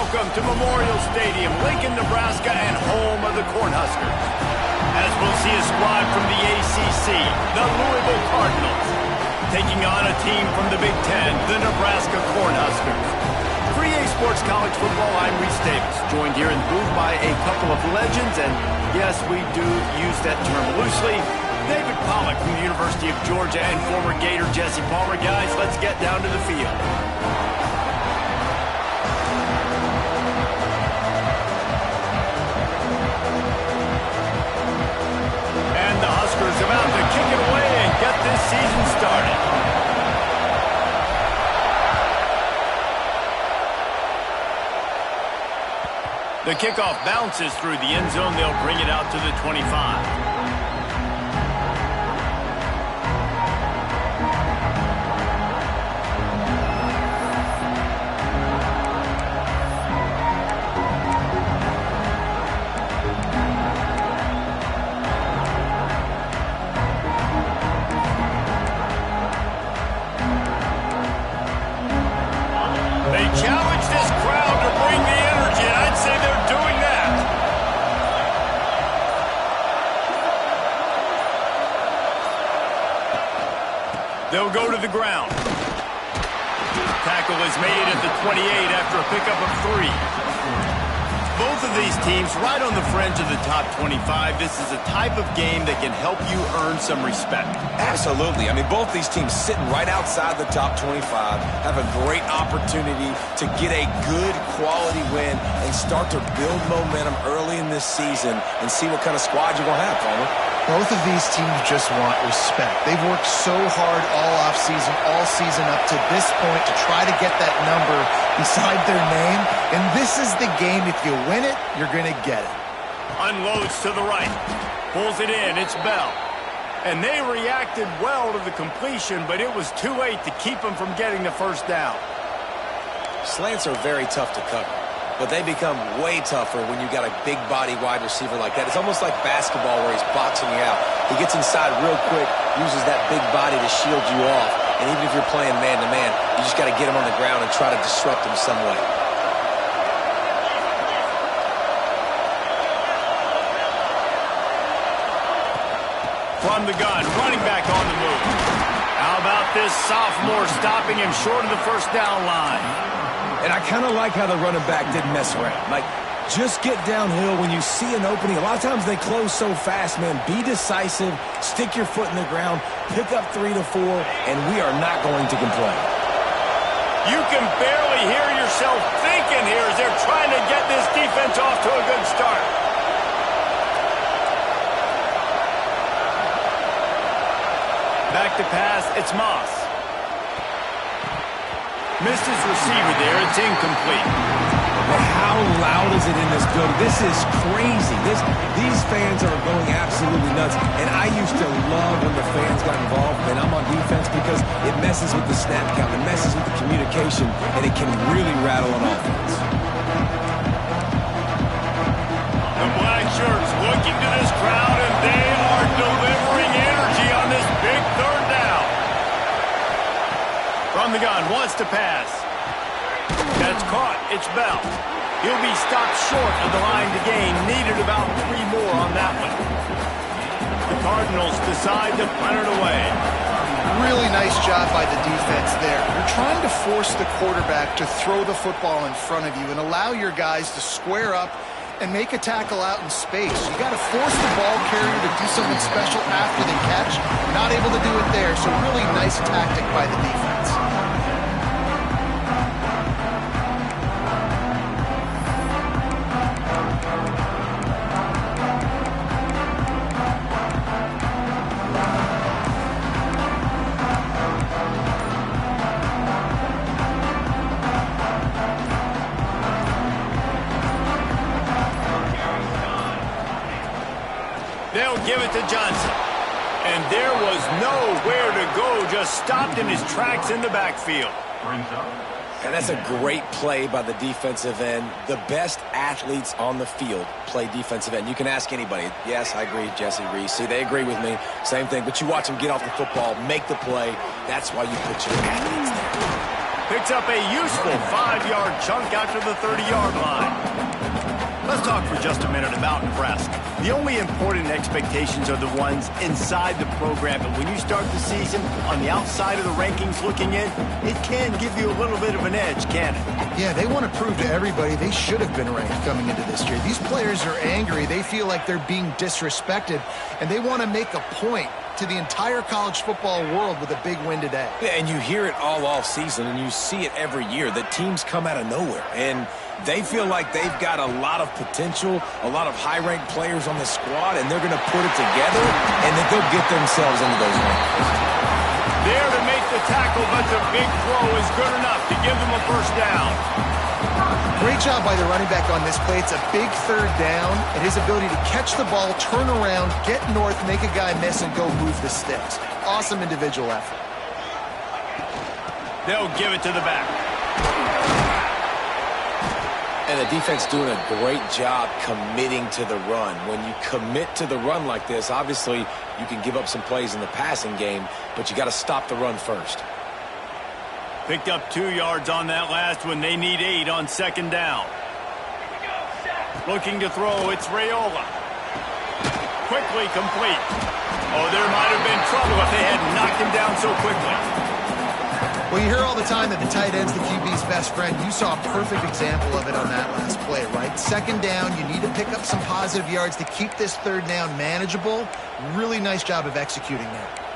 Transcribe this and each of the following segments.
welcome to Memorial Stadium, Lincoln, Nebraska, and home of the Cornhuskers. As we'll see a squad from the ACC, the Louisville Cardinals, taking on a team from the Big Ten, the Nebraska Cornhuskers. For EA Sports College Football, I'm Reese Davis, joined here in the booth by a couple of legends, and yes, we do use that term loosely. David Pollock from the University of Georgia and former Gator Jesse Palmer. Guys, let's get down to the field. And the Huskers about to kick it away and get this season started. The kickoff bounces through the end zone. They'll bring it out to the 25. Challenge this crowd to bring the energy, and I'd say they're doing that. They'll go to the ground. Tackle is made at the 28 after a pickup of 3. Both of these teams right on the fringe of the top 25. This is a type of game that can help you earn some respect. Absolutely. I mean, both these teams sitting right outside the top 25 have a great opportunity to get a good quality win and start to build momentum early in this season and see what kind of squad you're going to have, Palmer. Both of these teams just want respect. They've worked so hard all offseason, all season up to this point to try to get that number beside their name. And this is the game. If you win it, you're going to get it. Unloads to the right. Pulls it in. It's Bell. And they reacted well to the completion, but it was too late to keep them from getting the first down. Slants are very tough to cover, but they become way tougher when you got a big body wide receiver like that. It's almost like basketball where he's boxing you out. He gets inside real quick, uses that big body to shield you off. And even if you're playing man-to-man, you just got to get him on the ground and try to disrupt him some way. From the gun, running back on the move. How about this sophomore stopping him short of the first down line? And I kind of like how the running back didn't mess around. Like, just get downhill when you see an opening. A lot of times they close so fast, man. Be decisive, stick your foot in the ground, pick up 3 to 4, and we are not going to complain. You can barely hear yourself thinking here as they're trying to get this defense off to a good start. Back to pass, it's Moss. Missed his receiver there, it's incomplete. But how loud is it in this building? This is crazy. These fans are going absolutely nuts. And I used to love when the fans got involved, and I'm on defense because it messes with the snap count, it messes with the communication, and it can really rattle an offense. The black shirts looking to this crowd, and they are delivering energy on this big third down. From the gun, wants to pass. That's caught. It's Bell. He'll be stopped short of the line to gain. Needed about 3 more on that one. The Cardinals decide to punt it away. Really nice job by the defense there. You're trying to force the quarterback to throw the football in front of you and allow your guys to square up and make a tackle out in space. You got to force the ball carrier to do something special after the catch. Not able to do it there, so really nice tactic by the defense. They'll give it to Johnson. And there was nowhere to go, just stopped in his tracks in the backfield. And that's a great play by the defensive end. The best athletes on the field play defensive end. You can ask anybody. Yes, I agree, Jesse, Reese. See, they agree with me. Same thing. But you watch them get off the football, make the play. That's why you put your athletes there. Picks up a useful 5-yard chunk after the 30-yard line. Let's talk for just a minute about Nebraska. The only important expectations are the ones inside the program, but when you start the season on the outside of the rankings looking in, it can give you a little bit of an edge, can it? Yeah, they want to prove to everybody they should have been ranked coming into this year. These players are angry. They feel like they're being disrespected, and they want to make a point to the entire college football world with a big win today. Yeah, and you hear it all season, and you see it every year. The teams come out of nowhere, and they feel like they've got a lot of potential, a lot of high-ranked players on the squad, and they're going to put it together, and then they'll get themselves into those rankings. There to make the tackle, but the big throw is good enough to give them a first down. Great job by the running back on this play. It's a big third down, and his ability to catch the ball, turn around, get north, make a guy miss, and go move the sticks. Awesome individual effort. They'll give it to the back. And the defense doing a great job committing to the run. When you commit to the run like this, obviously you can give up some plays in the passing game, but you got to stop the run first. Picked up 2 yards on that last one. They need 8 on second down. Looking to throw, it's Raiola. Quickly complete. Oh, there might have been trouble if they hadn't knocked him down so quickly. Well, you hear all the time that the tight end's the QB's best friend. You saw a perfect example of it on that last play, right? Second down, you need to pick up some positive yards to keep this third down manageable. Really nice job of executing that.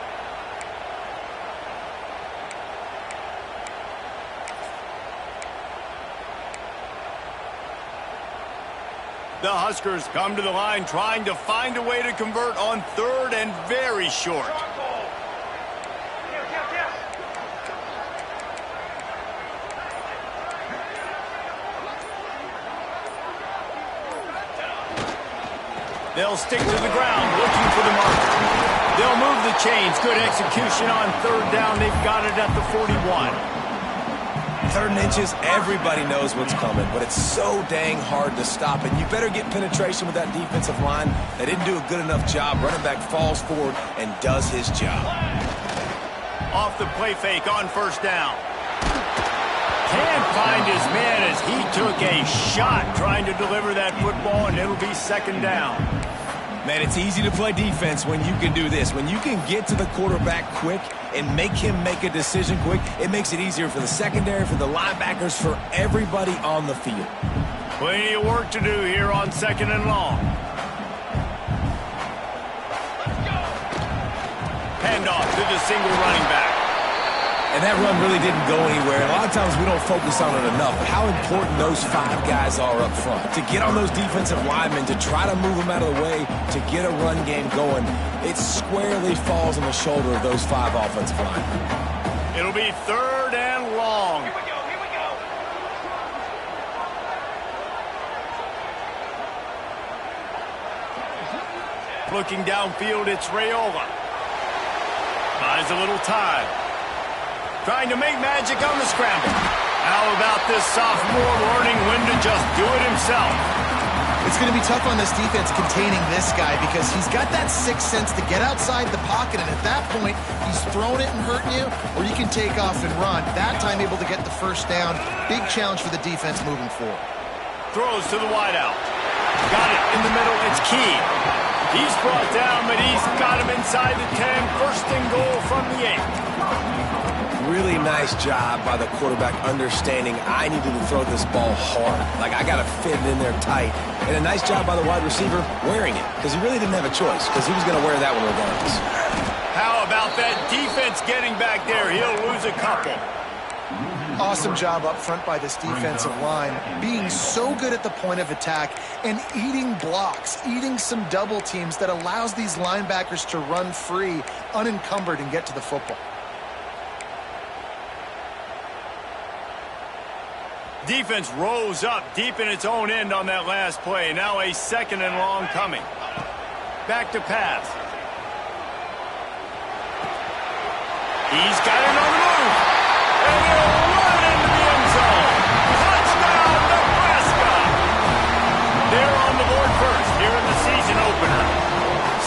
The Huskers come to the line trying to find a way to convert on third and very short. They'll stick to the ground looking for the marker. They'll move the chains. Good execution on third down. They've got it at the 41. 3rd and inches, everybody knows what's coming, but it's so dang hard to stop it. You better get penetration with that defensive line. They didn't do a good enough job. Running back falls forward and does his job. Off the play fake on first down. Can't find his man as he took a shot trying to deliver that football, and it'll be second down. Man, it's easy to play defense when you can do this. When you can get to the quarterback quick and make him make a decision quick, it makes it easier for the secondary, for the linebackers, for everybody on the field. Plenty of work to do here on second and long. Handoff to the single running back. And that run really didn't go anywhere. A lot of times we don't focus on it enough, but how important those 5 guys are up front. To get on those defensive linemen, to try to move them out of the way, to get a run game going, it squarely falls on the shoulder of those 5 offensive linemen. It'll be third and long. Here we go. Looking downfield, it's Raiola. Buys a little time. Trying to make magic on the scramble. How about this sophomore learning when to just do it himself? It's going to be tough on this defense containing this guy because he's got that sixth sense to get outside the pocket, and at that point, he's throwing it and hurting you, or you can take off and run. That time able to get the first down. Big challenge for the defense moving forward. Throws to the wideout. Got it in the middle. It's Key. He's brought down, but he's got him inside the 10. First and goal from the 8. Really nice job by the quarterback understanding I needed to throw this ball hard. Like, I got to fit it in there tight. And a nice job by the wide receiver wearing it, because he really didn't have a choice, because he was going to wear that one regardless. How about that defense getting back there? He'll lose a couple. Awesome job up front by this defensive line, being so good at the point of attack and eating blocks, eating some double teams that allows these linebackers to run free, unencumbered, and get to the football. Defense rose up deep in its own end on that last play. Now a second and long coming. Back to pass. He's got it on the move. And he'll run into the end zone. Touchdown, Nebraska! They're on the board first here in the season opener.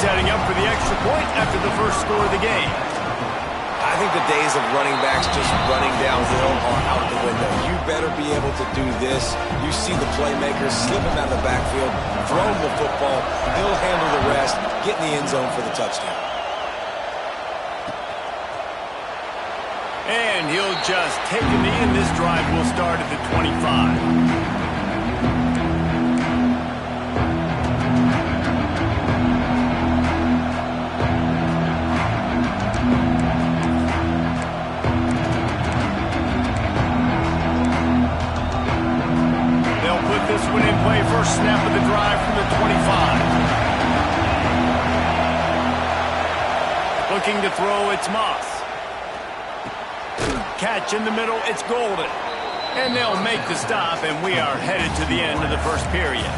Setting up for the extra point after the first score of the game. I think think the days of running backs just running downhill are out the window. You better be able to do this. You see the playmakers slip him out of the backfield, throw him the football, he'll handle the rest, get in the end zone for the touchdown. And he'll just take a knee, and this drive will start at the 25. This one in play, first snap of the drive from the 25. Looking to throw, it's Moss. Catch in the middle, it's Golden. And they'll make the stop, and we are headed to the end of the first period.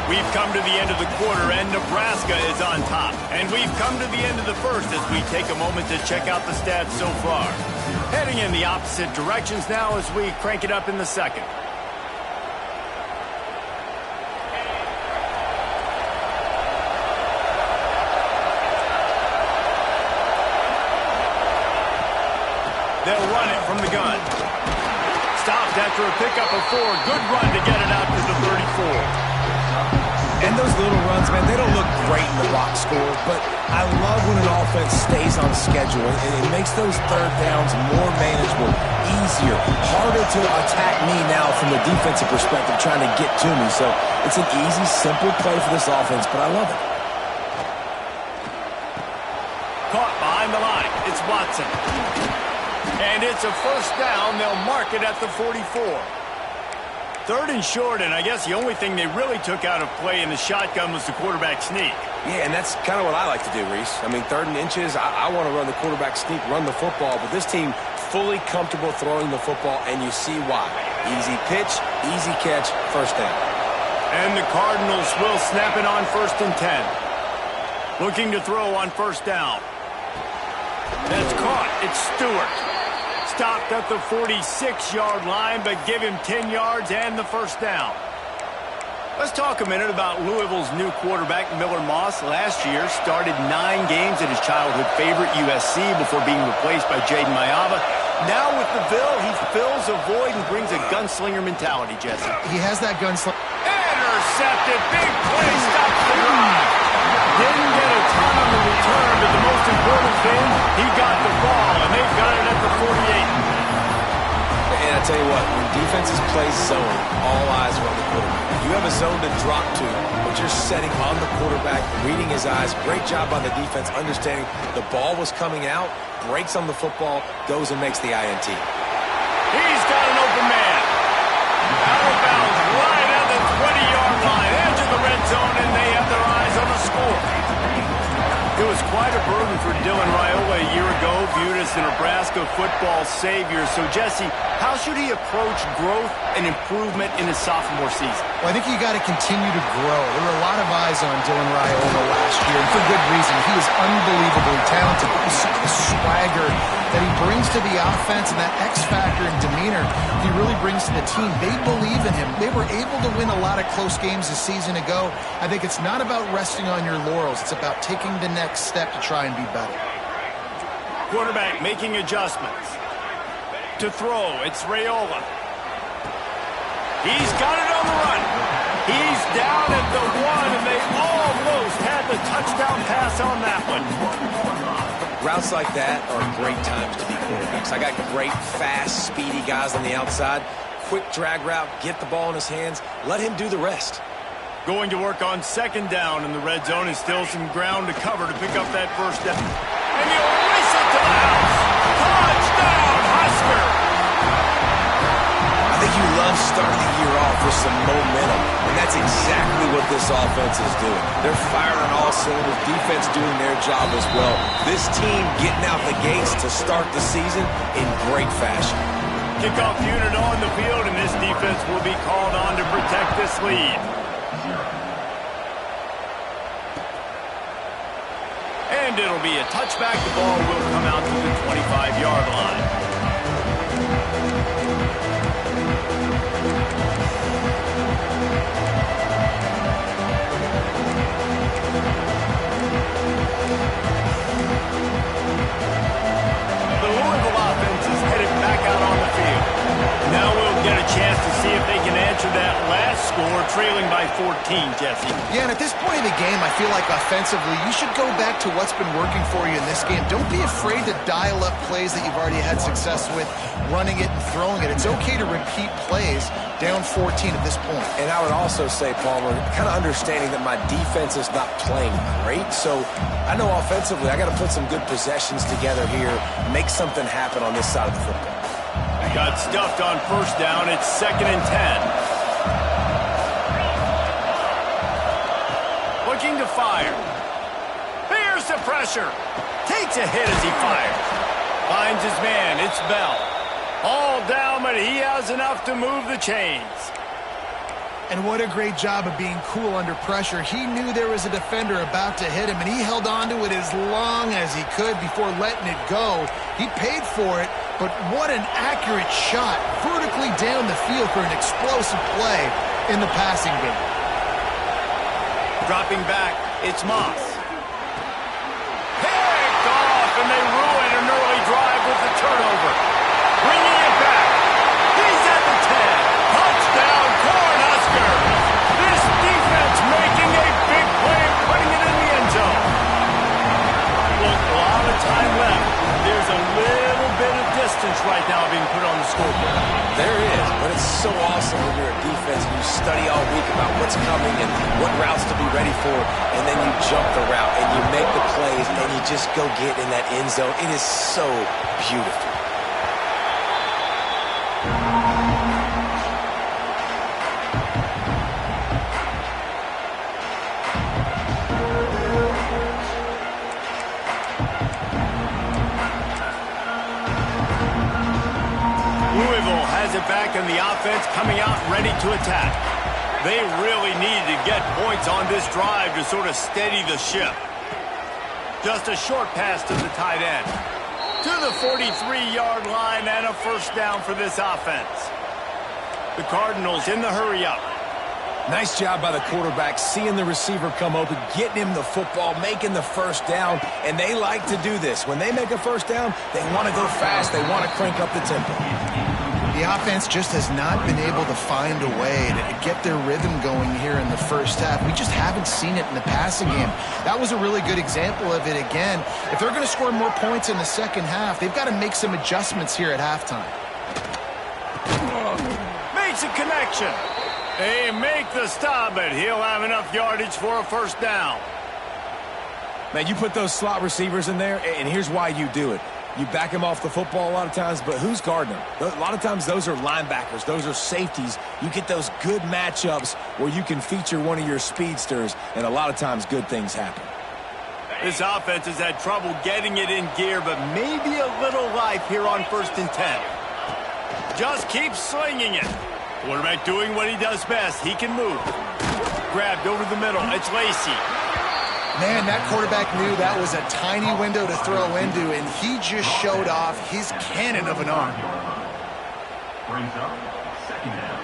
We've come to the end of the quarter, and Nebraska is on top. And we've come to the end of the first as we take a moment to check out the stats so far. Heading in the opposite directions now as we crank it up in the second. They'll run it from the gun. Stopped after a pickup of 4. Good run to get it out to the 34. And those little runs, man, they don't look great in the box score, but I love when an offense stays on schedule, and it makes those third downs more manageable, easier, harder to attack me now from the defensive perspective trying to get to me. So it's an easy, simple play for this offense, but I love it. Caught behind the line. It's Watson. And it's a first down. They'll mark it at the 44. Third and short, and I guess the only thing they really took out of play in the shotgun was the quarterback sneak. Yeah, and that's kind of what I like to do, Reese. I mean, 3rd and inches, I want to run the quarterback sneak, run the football, but this team fully comfortable throwing the football, and you see why. Easy pitch, easy catch, first down. And the Cardinals will snap it on 1st and 10. Looking to throw on first down. That's caught. It's Stewart. Stopped at the 46-yard line, but give him 10 yards and the first down. Let's talk a minute about Louisville's new quarterback, Miller Moss. Last year, started 9 games at his childhood favorite, USC, before being replaced by Jaden Mayava. Now with the Bill, he fills a void and brings a gunslinger mentality, Jesse. He has that gunslinger. Intercepted. Big play. Stops the drive. Didn't get a ton on the return, but the most important thing, he got the ball, and they've got it at the 48. And I tell you what, when defenses play zone, all eyes are on the quarterback. You have a zone to drop to, but you're setting on the quarterback, reading his eyes. Great job by the defense, understanding the ball was coming out, breaks on the football, goes and makes the INT. He's got an open man. Out of bounds, right at the 20-yard line, edge of the red zone, and they have their eyes on the score. It was quite a burden for Dylan Raiola a year ago, viewed as the Nebraska football savior. So, Jesse, how should he approach growth and improvement in his sophomore season? Well, I think you got to continue to grow. There were a lot of eyes on Dylan Raiola last year, and for good reason. He is unbelievably talented. The swagger that he brings to the offense and that X factor and demeanor he really brings to the team. They believe in him. They were able to win a lot of close games a season ago. I think it's not about resting on your laurels. It's about taking the next step to try and be better. Quarterback making adjustments. To throw, it's Raiola. He's got it on the run. He's down at the 1, and they almost had the touchdown pass on that one. Routes like that are great times to be quarterbacks. I got great, fast, speedy guys on the outside. Quick drag route, get the ball in his hands, let him do the rest. Going to work on 2nd down in the red zone, and still some ground to cover to pick up that first down. And he'll race it to the house. Touchdown, Husker! I think you love starting the year off with some momentum, and that's exactly what this offense is doing. They're firing on all cylinders, defense doing their job as well. This team getting out the gates to start the season in great fashion. Kickoff unit on the field, and this defense will be called on to protect this lead. And it'll be a touchback. The ball will come out to the 25-yard line. trailing by 14, Jesse. Yeah, and at this point of the game, I feel like offensively, you should go back to what's been working for you in this game. Don't be afraid to dial up plays that you've already had success with, running it and throwing it. It's okay to repeat plays down 14 at this point. And I would also say, Palmer, kind of understanding that my defense is not playing great. So I know offensively I got to put some good possessions together here, make something happen on this side of the football. Got stuffed on first down. It's 2nd and 10. Looking to fire. Here's the pressure. Takes a hit as he fires. Finds his man. It's Bell. All down, but he has enough to move the chains. And what a great job of being cool under pressure. He knew there was a defender about to hit him, and he held on to it as long as he could before letting it go. He paid for it, but what an accurate shot vertically down the field for an explosive play in the passing game. Dropping back, it's Moss. Picked off, and they ruin an early drive with the turnover. Bringing it back. He's at the 10. Touchdown, Cornhuskers. This defense making a big play and putting it in the end zone. Look, a lot of time left. There's a little bit of distance right now being put on the scoreboard. There is, but it's so awesome when you're a defense and you study all week about what's coming and what routes to be ready for, and then you jump the route and you make the plays and you just go get in that end zone. It is so beautiful. Louisville has it back in the offense, coming out ready to attack. They really needed to get points on this drive to sort of steady the ship. Just a short pass to the tight end. To the 43-yard line and a first down for this offense. The Cardinals in the hurry-up. Nice job by the quarterback, seeing the receiver come open, getting him the football, making the first down, and they like to do this. When they make a first down, they want to go fast. They want to crank up the tempo. The offense just has not been able to find a way to get their rhythm going here in the first half. We just haven't seen it in the passing game. That was a really good example of it again. If they're going to score more points in the second half, they've got to make some adjustments here at halftime. Makes a connection. They make the stop, but he'll have enough yardage for a first down. Man, you put those slot receivers in there, and here's why you do it. You back them off the football a lot of times, but who's guarding them? A lot of times those are linebackers. Those are safeties. You get those good matchups where you can feature one of your speedsters, and a lot of times good things happen. This offense has had trouble getting it in gear, but maybe a little life here on 1st and 10. Just keep slinging it. Quarterback doing what he does best. He can move. Grabbed over the middle. It's Lacey. Man, that quarterback knew that was a tiny window to throw into, and he just showed off his cannon of an arm. Brings up 2nd down.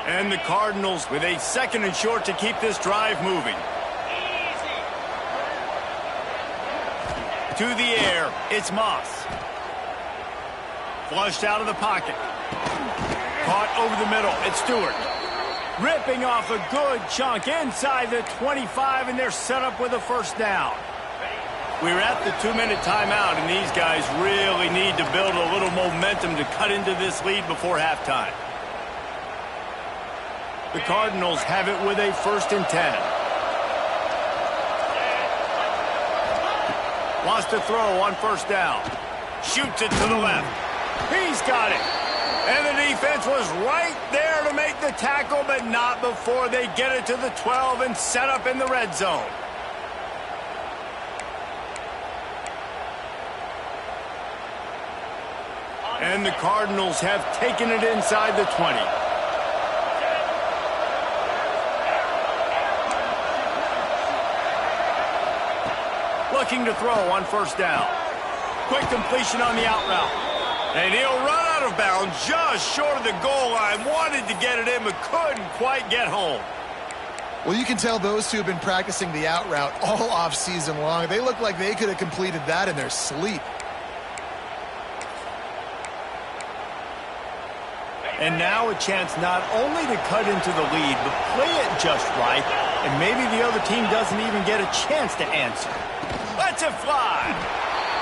And the Cardinals with a 2nd and short to keep this drive moving. To the air, it's Moss. Flushed out of the pocket. Caught over the middle, it's Stewart. Ripping off a good chunk inside the 25, and they're set up with a first down. We're at the 2-minute timeout, and these guys really need to build a little momentum to cut into this lead before halftime. The Cardinals have it with a 1st and 10. Wants to throw on first down. Shoots it to the left. He's got it. And the defense was right there to make the tackle, but not before they get it to the 12 and set up in the red zone. And the Cardinals have taken it inside the 20. Looking to throw on first down. Quick completion on the out route. And he'll run out of bounds just short of the goal line. Wanted to get it in, but couldn't quite get home. Well, you can tell those two have been practicing the out route all off season long. They look like they could have completed that in their sleep. And now a chance not only to cut into the lead, but play it just right, and maybe the other team doesn't even get a chance to answer. Let's it fly!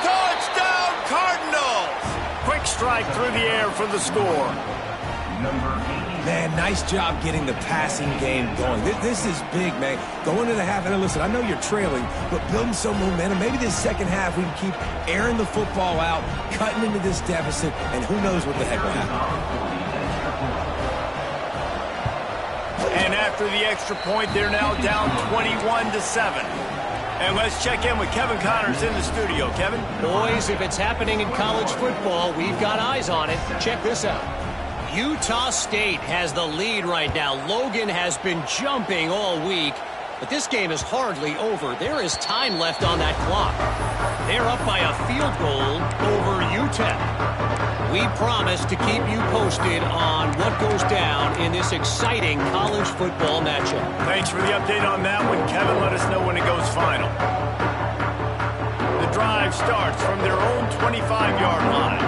Touchdown, Cardinals! Quick strike through the air for the score. Man, nice job getting the passing game going. This is big, man. Going into the half, and listen, I know you're trailing, but building some momentum. Maybe this second half we can keep airing the football out, cutting into this deficit, and who knows what the heck will happen. And after the extra point, they're now down 21-7. And let's check in with Kevin Connors in the studio. Kevin? Boys, if it's happening in college football, we've got eyes on it. Check this out. Utah State has the lead right now. Logan has been jumping all week, but this game is hardly over. There is time left on that clock. They're up by a field goal over UTEP. We promise to keep you posted on what goes down in this exciting college football matchup. Thanks for the update on that one, Kevin. Let us know when it goes final. The drive starts from their own 25-yard line.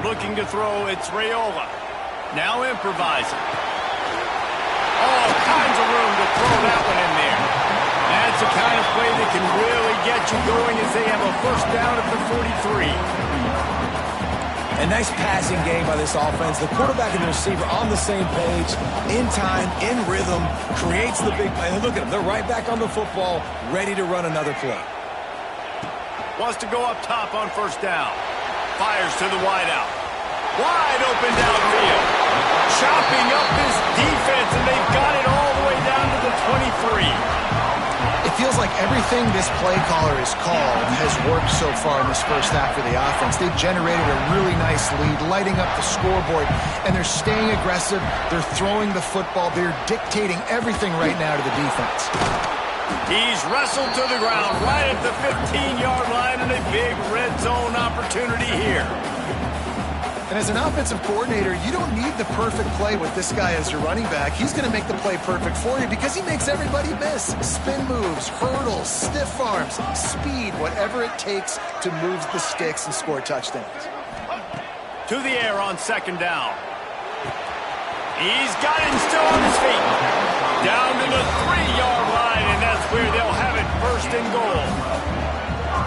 Looking to throw, it's Raiola. Now improvising. All kinds of room to throw that one in there. That's the kind of play that can really get you going as they have a first down at the 43. A nice passing game by this offense. The quarterback and the receiver on the same page, in time, in rhythm, creates the big play. And look at them. They're right back on the football, ready to run another play. Wants to go up top on first down. Fires to the wideout. Wide open downfield. Chopping up this defense, and they've got it all the way down to the 23. It feels like everything this play caller has called has worked so far in this first half for the offense. They've generated a really nice lead, lighting up the scoreboard, and they're staying aggressive. They're throwing the football. They're dictating everything right now to the defense. He's wrestled to the ground right at the 15-yard line, and a big red zone opportunity here. And as an offensive coordinator, you don't need the perfect play with this guy as your running back. He's going to make the play perfect for you because he makes everybody miss. Spin moves, hurdles, stiff arms, speed, whatever it takes to move the sticks and score touchdowns. To the air on second down. He's got him still on his feet. Down to the 3-yard line, and that's where they'll have it first and goal.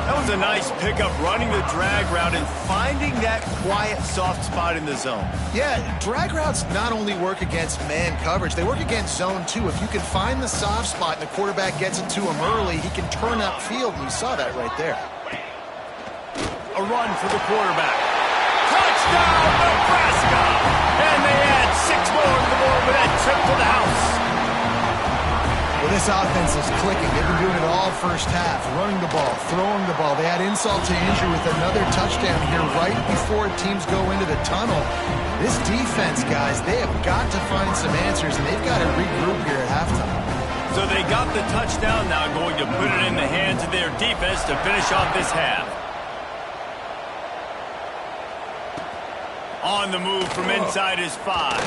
That was a nice pickup, running the drag route and finding that quiet, soft spot in the zone. Yeah, drag routes not only work against man coverage, they work against zone too. If you can find the soft spot and the quarterback gets it to him early, he can turn upfield, and you saw that right there. A run for the quarterback. Touchdown, Nebraska! And they add 6 more to the board with that trip to the house. Well, this offense is clicking. They've been doing it all first half, running the ball, throwing the ball. They add insult to injury with another touchdown here right before teams go into the tunnel. This defense, guys, they have got to find some answers, and they've got to regroup here at halftime. So they got the touchdown, now going to put it in the hands of their defense to finish off this half. On the move from inside his 5.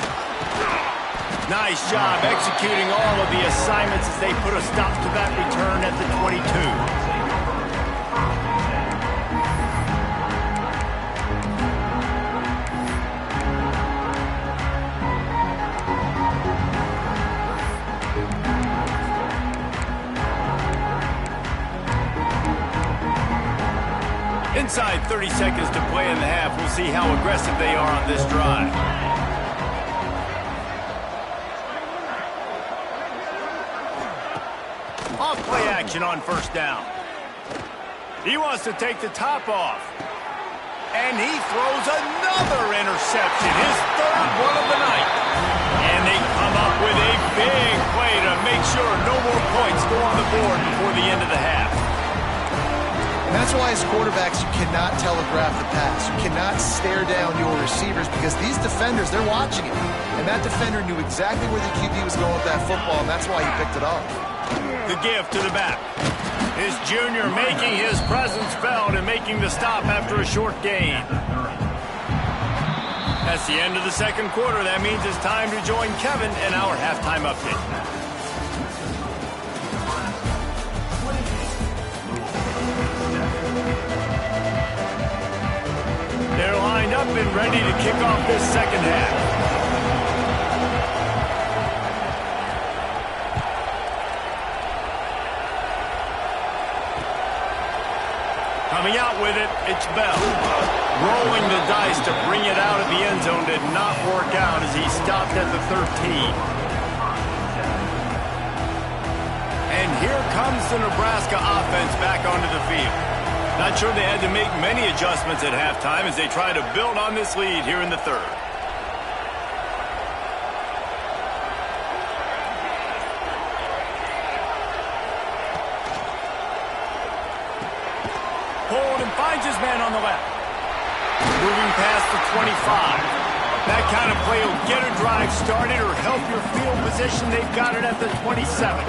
Nice job executing all of the assignments as they put a stop to that return at the 22. Inside 30 seconds to play in the half. We'll see how aggressive they are on this drive. Off play action on first down. He wants to take the top off. And he throws another interception, his third one of the night. And they come up with a big play to make sure no more points go on the board before the end of the half. And that's why as quarterbacks, you cannot telegraph the pass. You cannot stare down your receivers because these defenders, they're watching it. And that defender knew exactly where the QB was going with that football, and that's why he picked it off. The give to the back. His junior making his presence felt and making the stop after a short gain. That's the end of the second quarter. That means it's time to join Kevin in our halftime update. They're lined up and ready to kick off this second half. Coming out with it, it's Bell. Rolling the dice to bring it out of the end zone did not work out as he stopped at the 13. And here comes the Nebraska offense back onto the field. Not sure they had to make many adjustments at halftime as they try to build on this lead here in the third. Hold and finds his man on the left. Moving past the 25. That kind of play will get a drive started or help your field position. They've got it at the 27.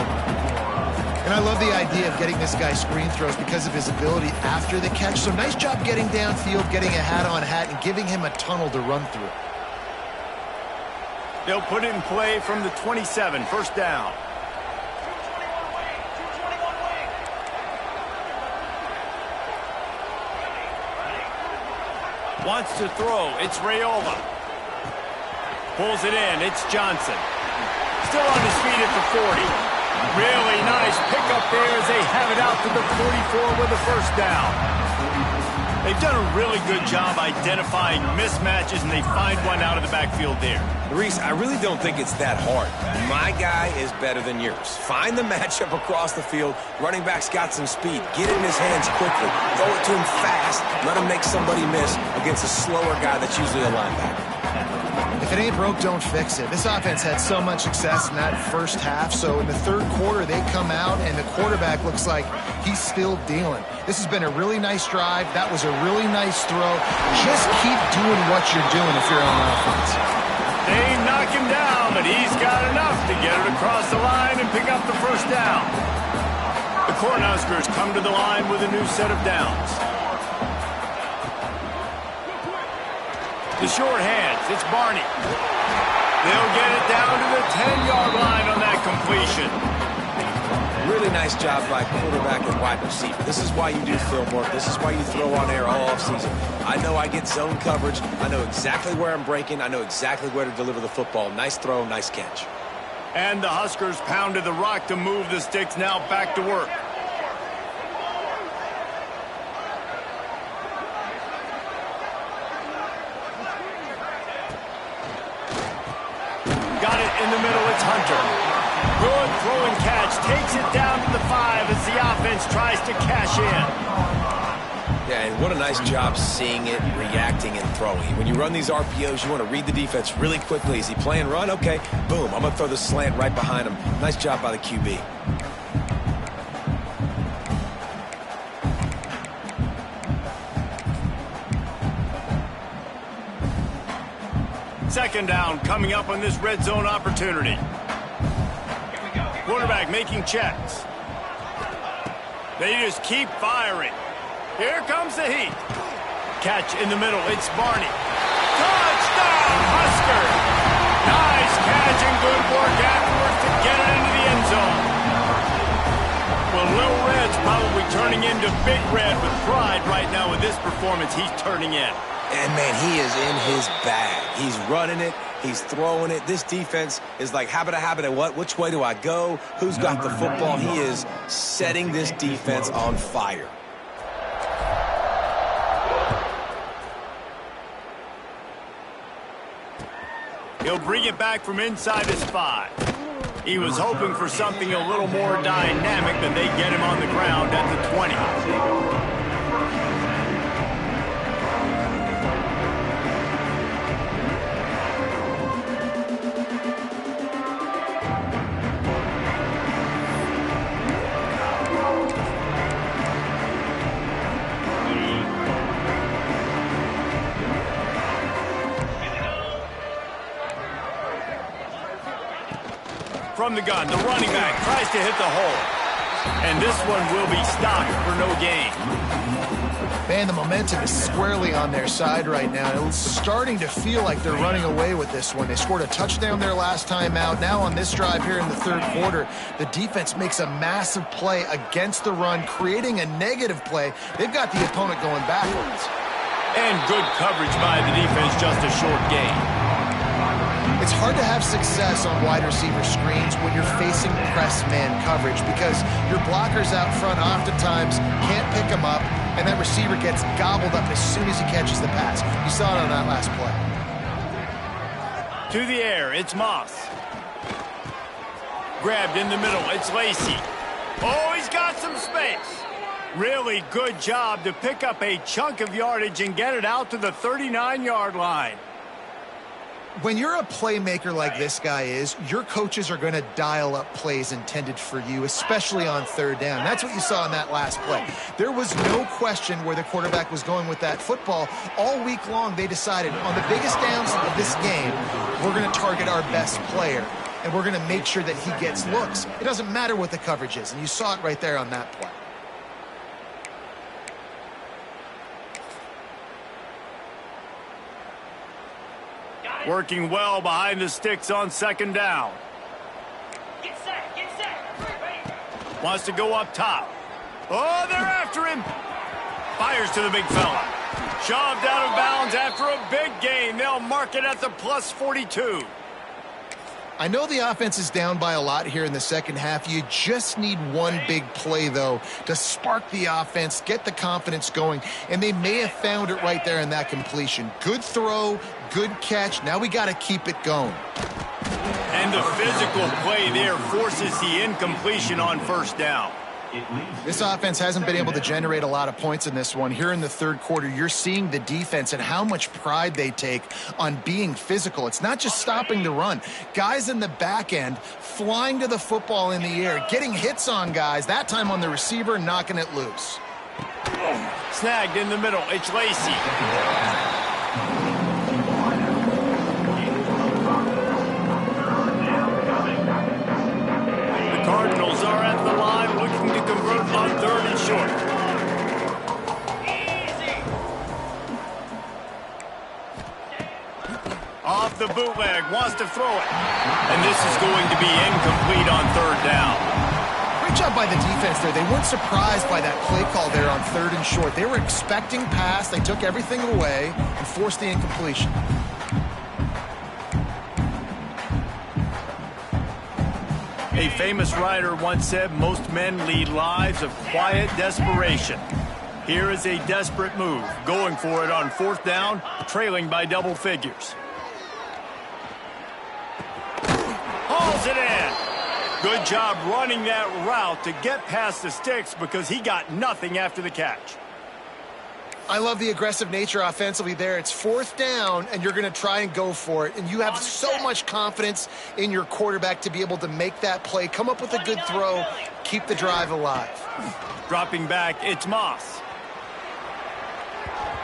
And I love the idea of getting this guy screen throws because of his ability after the catch. So nice job getting downfield, getting a hat-on-hat, and giving him a tunnel to run through. They'll put it in play from the 27, first down. Wants to throw. It's Raiola. Pulls it in. It's Johnson. Still on his feet at the 40. Really nice pickup there as they have it out to the 44 with a first down. They've done a really good job identifying mismatches, and they find one out of the backfield there. Reese, I really don't think it's that hard. My guy is better than yours. Find the matchup across the field. Running back's got some speed. Get it in his hands quickly. Throw it to him fast. Let him make somebody miss against a slower guy that's usually a linebacker. If it ain't broke, don't fix it. This offense had so much success in that first half, so in the third quarter, they come out, and the quarterback looks like he's still dealing. This has been a really nice drive. That was a really nice throw. Just keep doing what you're doing if you're on offense. They knock him down, but he's got enough to get it across the line and pick up the first down. The Cornhuskers come to the line with a new set of downs. The short hands, it's Barney. They'll get it down to the 10-yard line on that completion. Really nice job by quarterback and wide receiver. This is why you do film work. This is why you throw on air all offseason. I know I get zone coverage. I know exactly where I'm breaking. I know exactly where to deliver the football. Nice throw, nice catch. And the Huskers pounded the rock to move the sticks. Now back to work. Got it in the middle, it's Hunter. Good throw and catch, takes it down to the 5 as the offense tries to cash in. Yeah, and what a nice job seeing it, reacting, and throwing. When you run these RPOs, you want to read the defense really quickly. Is he playing run? Okay, boom, I'm going to throw the slant right behind him. Nice job by the QB. Second down coming up on this red zone opportunity. Quarterback making checks. They just keep firing. Here comes the heat. Catch in the middle. It's Barney. Touchdown, Husker! Nice catch and good work afterwards to get it into the end zone. Well, Little Red's probably turning into Big Red with pride right now with this performance he's turning in. And, man, he is in his bag. He's running it. He's throwing it. This defense is like, habita, what? Which way do I go? Who's got the football? He is setting this defense on fire. He'll bring it back from inside his 5. He was hoping for something a little more dynamic than they get him on the ground at the 20. From the gun, the running back tries to hit the hole. And this one will be stopped for no gain. Man, the momentum is squarely on their side right now. It's starting to feel like they're running away with this one. They scored a touchdown their last time out. Now on this drive here in the third quarter, the defense makes a massive play against the run, creating a negative play. They've got the opponent going backwards. And good coverage by the defense, just a short gain. It's hard to have success on wide receiver screens when you're facing press man coverage because your blockers out front oftentimes can't pick them up, and that receiver gets gobbled up as soon as he catches the pass. You saw it on that last play. To the air, it's Moss. Grabbed in the middle, it's Lacey. Oh, he's got some space. Really good job to pick up a chunk of yardage and get it out to the 39-yard line. When you're a playmaker like this guy is, your coaches are going to dial up plays intended for you, especially on third down. That's what you saw in that last play. There was no question where the quarterback was going with that football. All week long, they decided on the biggest downs of this game, we're going to target our best player, and we're going to make sure that he gets looks. It doesn't matter what the coverage is, and you saw it right there on that play. Working well behind the sticks on second down. Get set. Wants to go up top. Oh, they're after him. Fires to the big fella. Shoved out of bounds after a big gain. They'll mark it at the plus 42. I know the offense is down by a lot here in the second half. You just need one big play, though, to spark the offense, get the confidence going, and they may have found it right there in that completion. Good throw, good catch. Now we got to keep it going. And the physical play there forces the incompletion on first down. This offense hasn't been able to generate a lot of points in this one. Here in the third quarter, you're seeing the defense and how much pride they take on being physical. It's not just stopping the run. Guys in the back end flying to the football in the air, getting hits on guys, that time on the receiver, knocking it loose. Snagged in the middle. It's Lacey. The Cardinals are at the line looking to convert on third and short. Off the bootleg, wants to throw it. And this is going to be incomplete on third down. Great job by the defense there. They weren't surprised by that play call there on third and short. They were expecting pass. They took everything away and forced the incompletion. A famous writer once said, most men lead lives of quiet desperation. Here is a desperate move, going for it on fourth down, trailing by double figures. Hauls it in. Good job running that route to get past the sticks because he got nothing after the catch. I love the aggressive nature offensively there. It's fourth down, and you're going to try and go for it. And you have so much confidence in your quarterback to be able to make that play, come up with a good throw, keep the drive alive. Dropping back, it's Moss.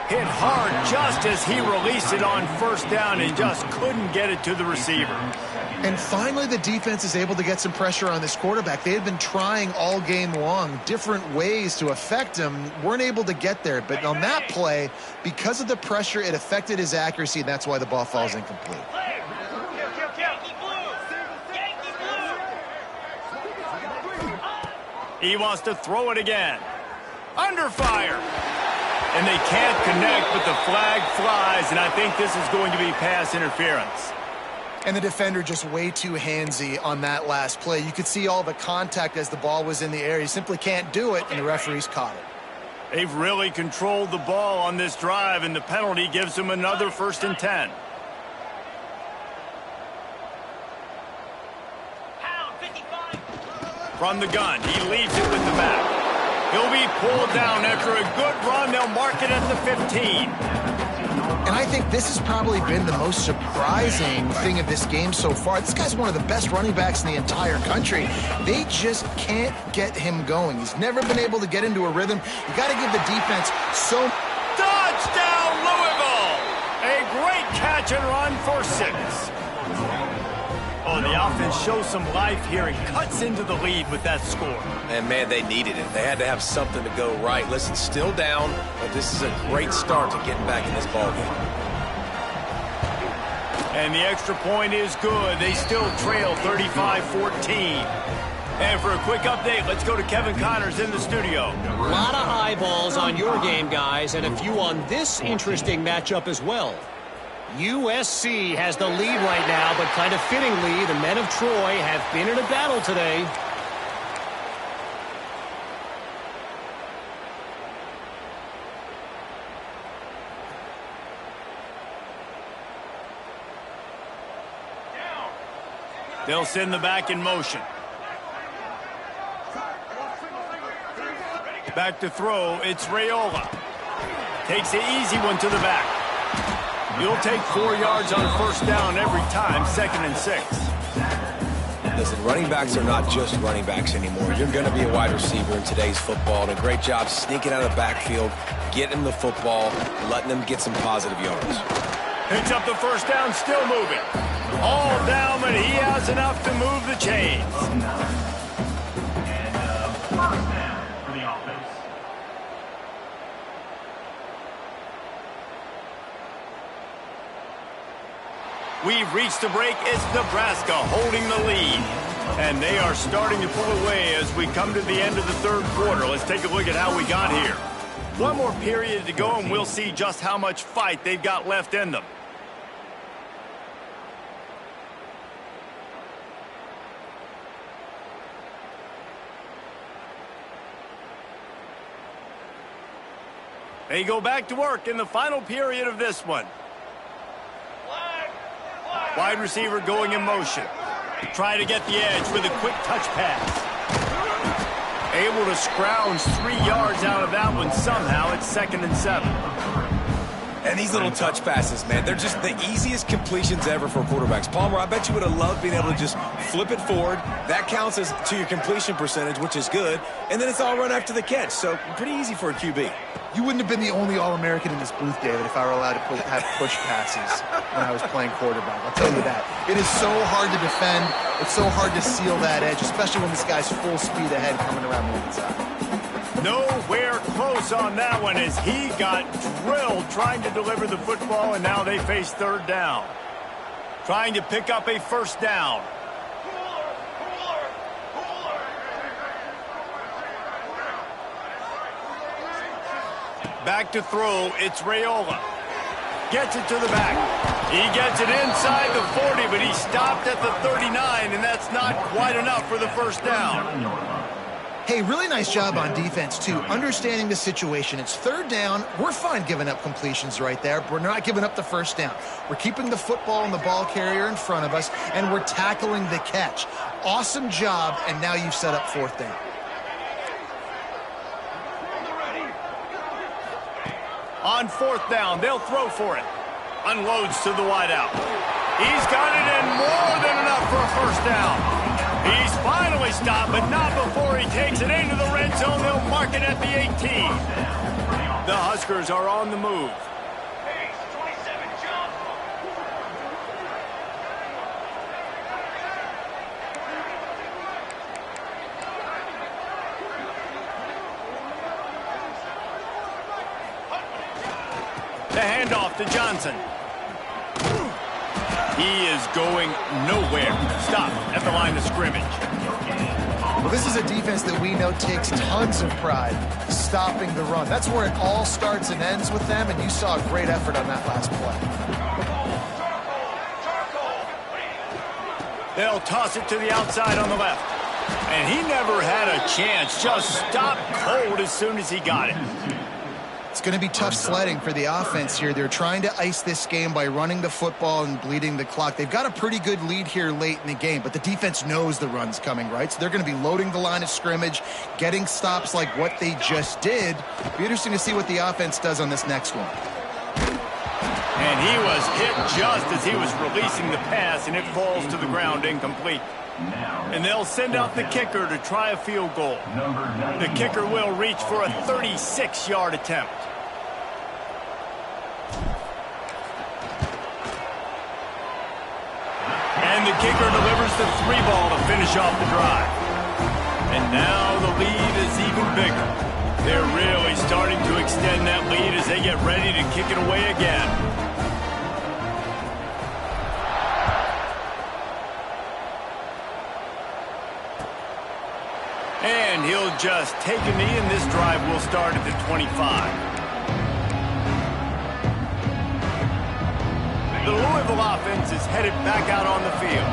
Hit hard just as he released it on first down and just couldn't get it to the receiver. And finally, the defense is able to get some pressure on this quarterback. They had been trying all game long different ways to affect him, weren't able to get there. But on that play, because of the pressure, it affected his accuracy, and that's why the ball falls incomplete. He wants to throw it again. Under fire. And they can't connect, but the flag flies, and I think this is going to be pass interference. And the defender just way too handsy on that last play. You could see all the contact as the ball was in the air. He simply can't do it, and the referees caught it. They've really controlled the ball on this drive, and the penalty gives them another 1st and 10. From the gun, he leaves it with the back. He'll be pulled down after a good run. They'll mark it at the 15. And I think this has probably been the most surprising thing of this game so far. This guy's one of the best running backs in the entire country. They just can't get him going. He's never been able to get into a rhythm. You got to give the defense so... Touchdown, Louisville! A great catch and run for 6. Oh, the offense shows some life here and cuts into the lead with that score. And, man, they needed it. They had to have something to go right. Listen, still down, but this is a great start to getting back in this ballgame. And the extra point is good. They still trail 35-14. And for a quick update, let's go to Kevin Connors in the studio. A lot of eyeballs on your game, guys, and a few on this interesting matchup as well. USC has the lead right now, but kind of fittingly, the men of Troy have been in a battle today. They'll send the back in motion. Back to throw, it's Raiola. Takes the easy one to the back. He'll take 4 yards on first down every time, 2nd and 6. Listen, running backs are not just running backs anymore. You're going to be a wide receiver in today's football, and a great job sneaking out of the backfield, getting the football, letting them get some positive yards. Picks up the first down, still moving. All down, but he has enough to move the chains. First down for the offense. We've reached the break. It's Nebraska holding the lead. And they are starting to pull away as we come to the end of the third quarter. Let's take a look at how we got here. One more period to go, and we'll see just how much fight they've got left in them. They go back to work in the final period of this one. Wide receiver going in motion. Try to get the edge with a quick touch pass. Able to scrounge 3 yards out of that one somehow. It's 2nd and 7. And these little touch passes, man, they're just the easiest completions ever for quarterbacks. Palmer, I bet you would have loved being able to just flip it forward. That counts as to your completion percentage, which is good. And then it's all run after the catch. So pretty easy for a QB. You wouldn't have been the only All-American in this booth, David, if I were allowed to have push passes when I was playing quarterback. I'll tell you that. It is so hard to defend. It's so hard to seal that edge, especially when this guy's full speed ahead coming around the inside. Nowhere close on that one as he got drilled trying to deliver the football, and now they face 3rd down. Trying to pick up a first down. Back to throw, it's Raiola. Gets it to the back. He gets it inside the 40, but he stopped at the 39, and that's not quite enough for the first down. Hey, really nice job on defense, too, understanding the situation. It's 3rd down. We're fine giving up completions right there. We're not giving up the first down. We're keeping the football and the ball carrier in front of us, and we're tackling the catch. Awesome job, and now you've set up 4th down. On 4th down, they'll throw for it. Unloads to the wideout. He's got it in more than enough for a first down. He's finally stopped, but not before he takes it into the red zone. They'll mark it at the 18. The Huskers are on the move. The handoff to Johnson. He is going nowhere. Stop at the line of scrimmage. Well, this is a defense that we know takes tons of pride stopping the run. That's where it all starts and ends with them, and you saw a great effort on that last play. They'll toss it to the outside on the left. And he never had a chance. Just stopped cold as soon as he got it. It's going to be tough sledding for the offense here. They're trying to ice this game by running the football and bleeding the clock. They've got a pretty good lead here late in the game, but the defense knows the run's coming, right? So they're going to be loading the line of scrimmage, getting stops like what they just did. Be interesting to see what the offense does on this next one. And he was hit just as he was releasing the pass, and it falls to the ground incomplete. And they'll send out the kicker to try a field goal. The kicker will reach for a 36-yard attempt. And the kicker delivers the 3 ball to finish off the drive. And now the lead is even bigger. They're really starting to extend that lead as they get ready to kick it away again. And he'll just take a knee, and this drive will start at the 25. The Louisville offense is headed back out on the field.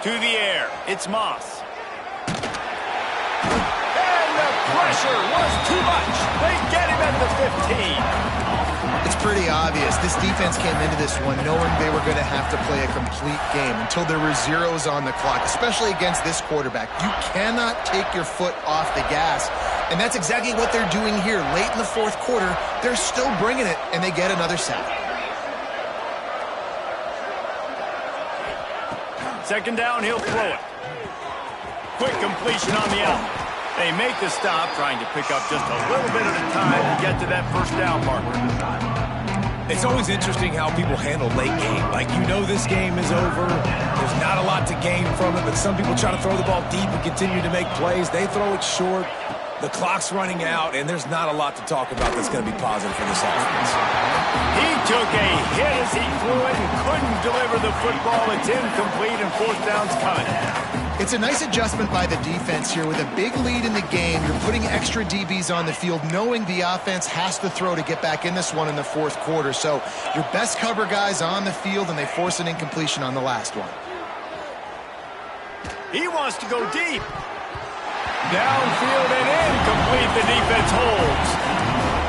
To the air, it's Moss. And the pressure was too much. They get him at the 15. It's pretty obvious. This defense came into this one knowing they were going to have to play a complete game until there were zeros on the clock, especially against this quarterback. You cannot take your foot off the gas, and that's exactly what they're doing here. Late in the fourth quarter, they're still bringing it, and they get another sack. Second down, he'll throw it. Quick completion on the out. They make the stop, trying to pick up just a little bit at a time to get to that first down marker. It's always interesting how people handle late game. Like, you know this game is over. There's not a lot to gain from it, but some people try to throw the ball deep and continue to make plays. They throw it short. The clock's running out, and there's not a lot to talk about that's going to be positive for this offense. He took a hit as he threw it and couldn't deliver the football. It's incomplete, and fourth down's coming. It's a nice adjustment by the defense here. With a big lead in the game, you're putting extra DBs on the field, knowing the offense has to throw to get back in this one in the fourth quarter. So your best cover guys on the field, and they force an incompletion on the last one. He wants to go deep. Downfield and incomplete. The defense holds.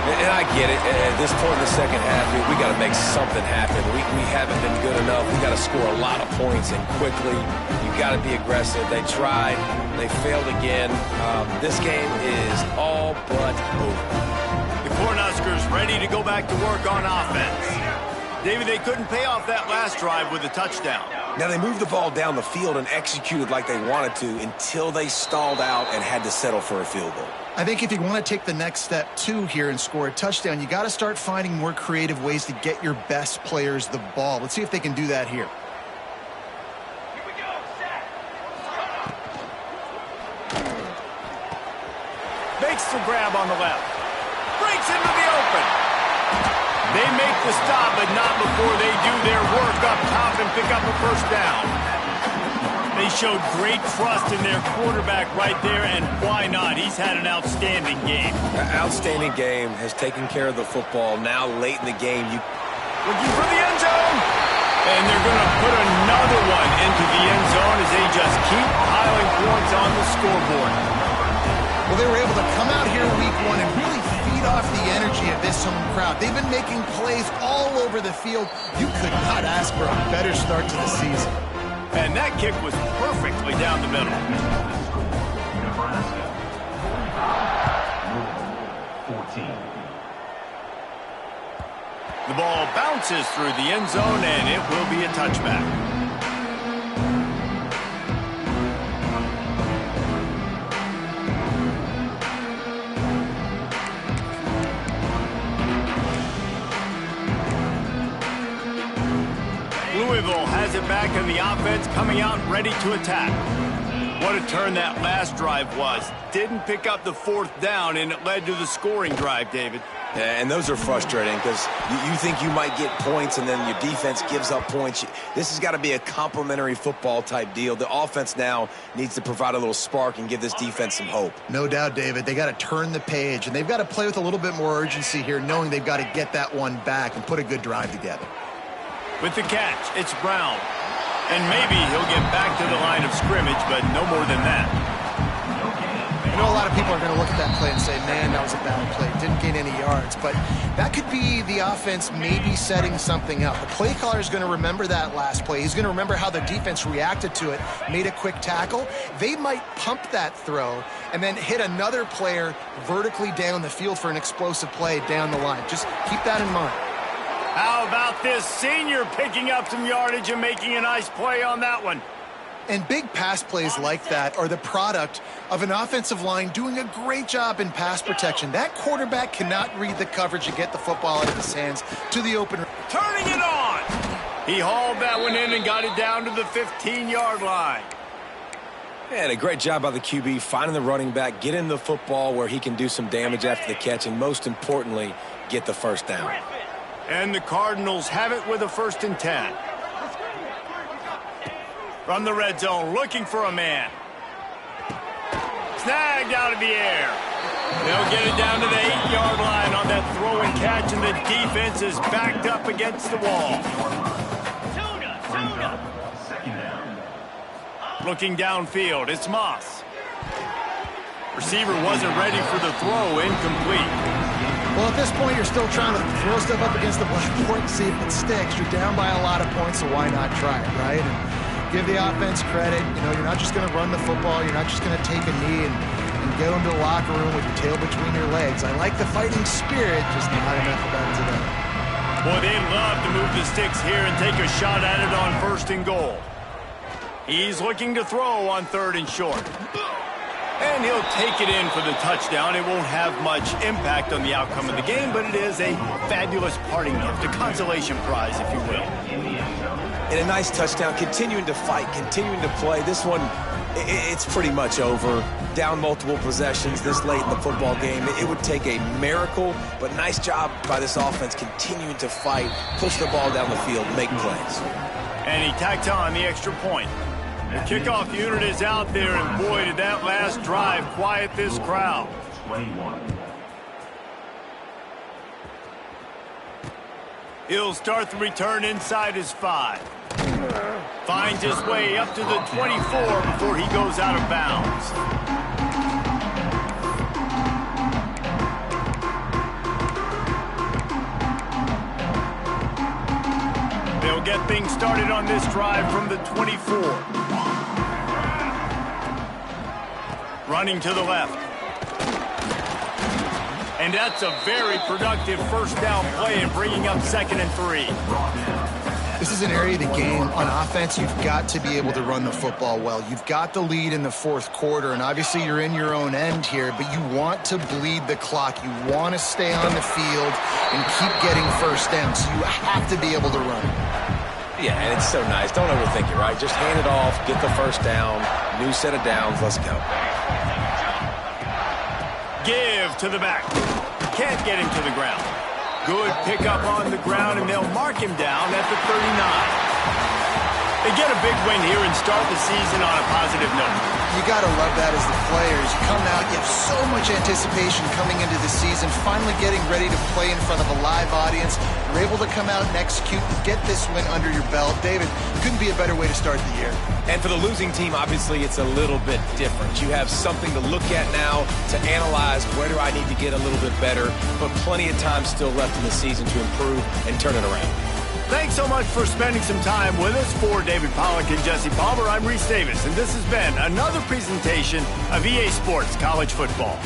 And I get it. At this point in the second half, we got to make something happen. We haven't been good enough. We got to score a lot of points and quickly. You got to be aggressive. They tried. They failed again. This game is all but over. The Cornhuskers ready to go back to work on offense. David, they couldn't pay off that last drive with a touchdown. Now, they moved the ball down the field and executed like they wanted to until they stalled out and had to settle for a field goal. I think if you want to take the next step, too, here and score a touchdown, you got to start finding more creative ways to get your best players the ball. Let's see if they can do that here. Makes the grab on the left. Breaks into the open. They make the stop, but not before they do their work up top and pick up a first down. They showed great trust in their quarterback right there, and why not? He's had an outstanding game. Outstanding game, has taken care of the football. Now, late in the game, looking for the end zone. And they're going to put another one into the end zone as they just keep piling points on the scoreboard. Well, they were able to come out here week one and really feed off the energy of this home crowd. They've been making plays all over the field. You could not ask for a better start to the season. And that kick was perfectly down the middle. Nebraska. 14. The ball bounces through the end zone, and it will be a touchback. Louisville has it back, and the offense coming out ready to attack. What a turn that last drive was. Didn't pick up the fourth down, and it led to the scoring drive, David. Yeah, and those are frustrating because you think you might get points and then your defense gives up points. This has got to be a complementary football type deal. The offense now needs to provide a little spark and give this defense some hope. No doubt, David. They got to turn the page, and they've got to play with a little bit more urgency here, knowing they've got to get that one back and put a good drive together. With the catch, it's Brown. And maybe he'll get back to the line of scrimmage, but no more than that. I know a lot of people are going to look at that play and say, man, that was a bad play. Didn't gain any yards. But that could be the offense maybe setting something up. The play caller is going to remember that last play. He's going to remember how the defense reacted to it, made a quick tackle. They might pump that throw and then hit another player vertically down the field for an explosive play down the line. Just keep that in mind. How about this senior picking up some yardage and making a nice play on that one? And big pass plays like that are the product of an offensive line doing a great job in pass protection. That quarterback cannot read the coverage and get the football out of his hands to the open. Turning it on. He hauled that one in and got it down to the 15-yard line. And a great job by the QB finding the running back, getting the football where he can do some damage after the catch, and most importantly, get the first down. And the Cardinals have it with a 1st and 10. From the red zone, looking for a man. Snagged out of the air. They'll get it down to the 8-yard line on that throw and catch, and the defense is backed up against the wall. Looking downfield, it's Moss. Receiver wasn't ready for the throw, incomplete. Well, at this point, you're still trying to throw stuff up against the blackboard and see if it sticks. You're down by a lot of points, so why not try it, right? And give the offense credit. You know, you're not just going to run the football. You're not just going to take a knee and go into the locker room with your tail between your legs. I like the fighting spirit, just not enough of that today. Boy, they'd love to move the sticks here and take a shot at it on 1st and goal. He's looking to throw on 3rd and short. And he'll take it in for the touchdown. It won't have much impact on the outcome of the game, but it is a fabulous parting gift, a consolation prize, if you will. And a nice touchdown, continuing to fight, continuing to play. This one, it's pretty much over. Down multiple possessions this late in the football game. It would take a miracle, but nice job by this offense continuing to fight, push the ball down the field, make plays. And he tacked on the extra point. The kickoff unit is out there, and boy, did that last drive quiet this crowd. 21. He'll start the return inside his 5. Finds his way up to the 24 before he goes out of bounds. They'll get things started on this drive from the 24. Running to the left. And that's a very productive 1st down play and bringing up 2nd and 3. This is an area of the game. On offense, you've got to be able to run the football well. You've got the lead in the 4th quarter, and obviously you're in your own end here, but you want to bleed the clock. You want to stay on the field and keep getting 1st down, so you have to be able to run. Yeah, and it's so nice. Don't overthink it, right? Just hand it off, get the 1st down, new set of downs, let's go. Give to the back. Can't get him to the ground. Good pickup on the ground, and they'll mark him down at the 39. They get a big win here and start the season on a positive note. You got to love that as the players. You come out, you have so much anticipation coming into the season, finally getting ready to play in front of a live audience. You're able to come out and execute and get this win under your belt. David, couldn't be a better way to start the year. And for the losing team, obviously, it's a little bit different. You have something to look at now to analyze where do I need to get a little bit better, but plenty of time still left in the season to improve and turn it around. Thanks so much for spending some time with us. For David Pollack and Jesse Palmer, I'm Reese Davis, and this has been another presentation of EA Sports College Football.